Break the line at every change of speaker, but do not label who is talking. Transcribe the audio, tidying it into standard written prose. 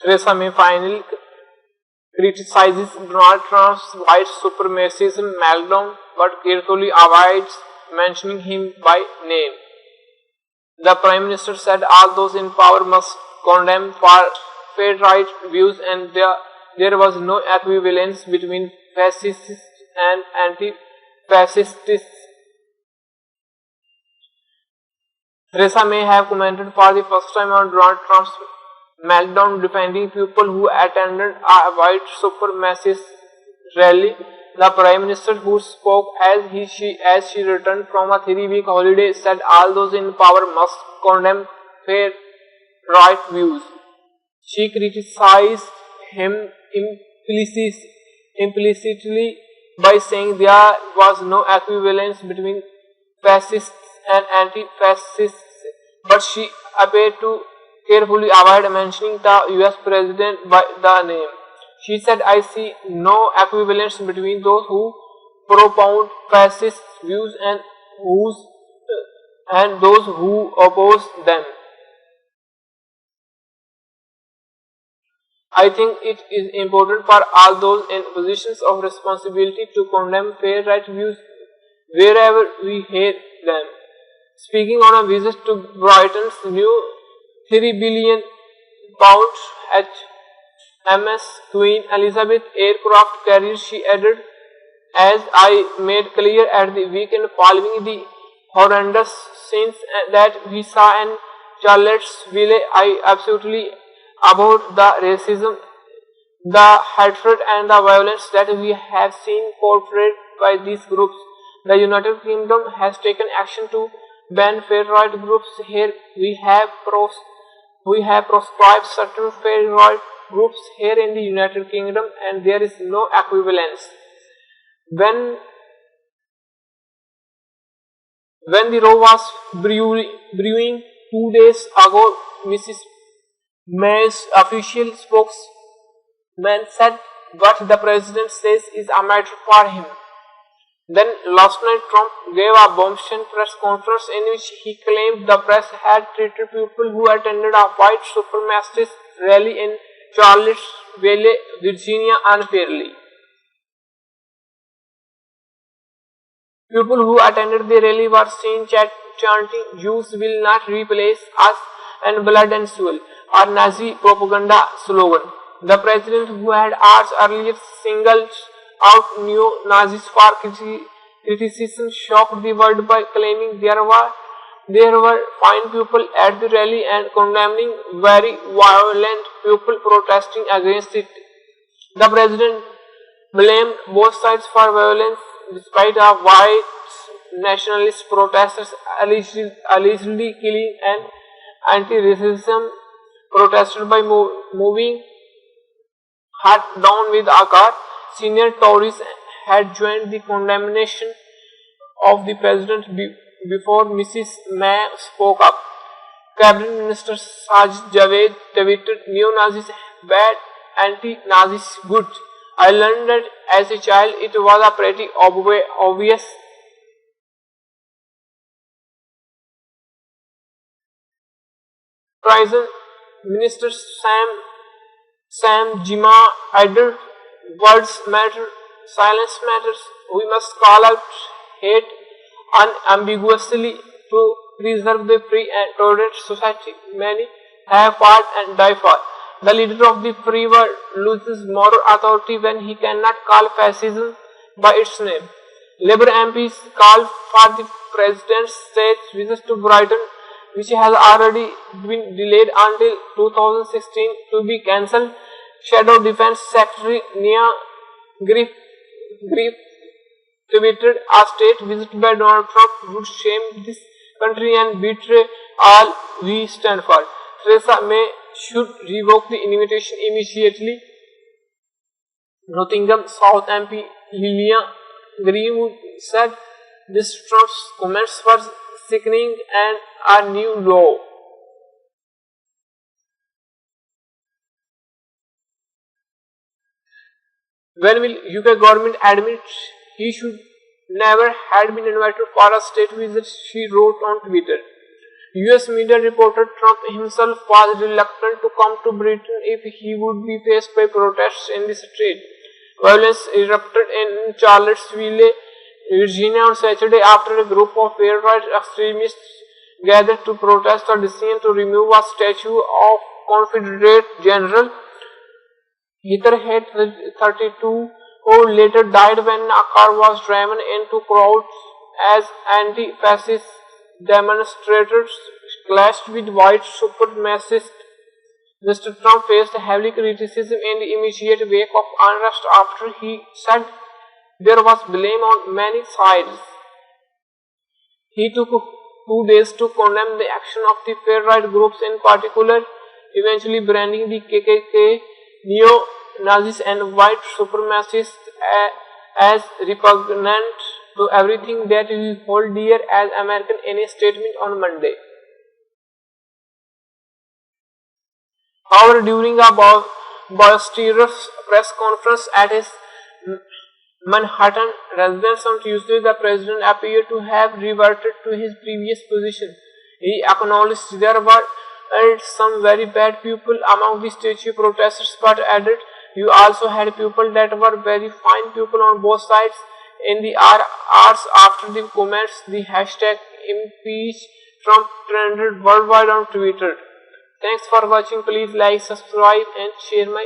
Theresa May finally criticises Donald Trump's white supremacism meltdown but carefully avoids mentioning him by name. The Prime Minister said all those in power must condemn fair right views and there was no equivalence between fascists and anti-fascists. Theresa May have commented for the first time on Donald Trump's meltdown, defending people who attended a white supremacist rally. The Prime Minister, who spoke as she returned from a 3-week holiday, said all those in power must condemn fair right views. She criticized him implicitly by saying there was no equivalence between fascists and anti-fascists, but she appeared to carefully avoid mentioning the US President by the name. She said, I see no equivalence between those who propound fascist views and those who oppose them. I think it is important for all those in positions of responsibility to condemn fair right views wherever we hear them. Speaking on a visit to Brighton's new £3 billion HMS Queen Elizabeth aircraft carrier, she added, as I made clear at the weekend following the horrendous scenes that we saw in Charlottesville, I absolutely abhor the racism, the hatred and the violence that we have seen portrayed by these groups. The United Kingdom has taken action to ban fair right groups here. We have proscribed certain fair right groups here in the United Kingdom, and there is no equivalence. When the row was brewing 2 days ago, Mrs. May's official spokesman said what the president says is a matter for him. Then last night Trump gave a bombshell press conference in which he claimed the press had treated people who attended a white supremacist rally in Charlottesville, Virginia unfairly. People who attended the rally were seen chanting, Jews will not replace us and blood and soul, a Nazi propaganda slogan. The president, who had hours earlier singled out neo-Nazis for criticism, shocked the world by claiming there were fine people at the rally and condemning very violent people protesting against it. The president blamed both sides for violence, despite a white nationalist protesters allegedly killing an anti-racism protester by moving her down with a car. Senior Tories had joined the condemnation of the president before Mrs. May spoke up. Cabinet Minister Sajid Javid tweeted, "Neo-Nazis bad, anti-Nazis good. I learned that as a child. It was a pretty obvious." Prison Minister Sam Jima added, "Words matter, silence matters. We must call out hate unambiguously to preserve the free and tolerant society many have fought and die for. The leader of the free world loses moral authority when he cannot call fascism by its name." Labour MPs called for the President's state visit to Brighton, which has already been delayed until 2016, to be cancelled. Shadow Defence Secretary Nia Griff tweeted, "A state visit by Donald Trump would shame this country and betray all we stand for. Theresa May should revoke the invitation immediately." Nottingham South MP Lillian Greenwood said this Trump's comments were sickening and a new low. When will UK government admit he should never had been invited for a state visit, she wrote on Twitter. US media reported Trump himself was reluctant to come to Britain if he would be faced by protests in the street. Violence erupted in Charlottesville, Virginia on Saturday after a group of far-right extremists gathered to protest the decision to remove a statue of Confederate General Heather Head, 32, who later died when a car was driven into crowds as anti-fascist demonstrators clashed with white supremacists. Mr. Trump faced heavy criticism in the immediate wake of unrest after he said there was blame on many sides. He took 2 days to condemn the action of the far-right groups, in particular, eventually branding the KKK, neo-Nazis and white supremacists as repugnant to everything that we hold dear as American in a statement on Monday. However, during a boisterous press conference at his Manhattan residence on Tuesday, the president appeared to have reverted to his previous position. He acknowledged there were some very bad people among the statue protesters, but added, "You also had people that were very fine people on both sides." In the hours after the comments, the hashtag #ImpeachTrump trended worldwide on Twitter. Thanks for watching. Please like, subscribe and share my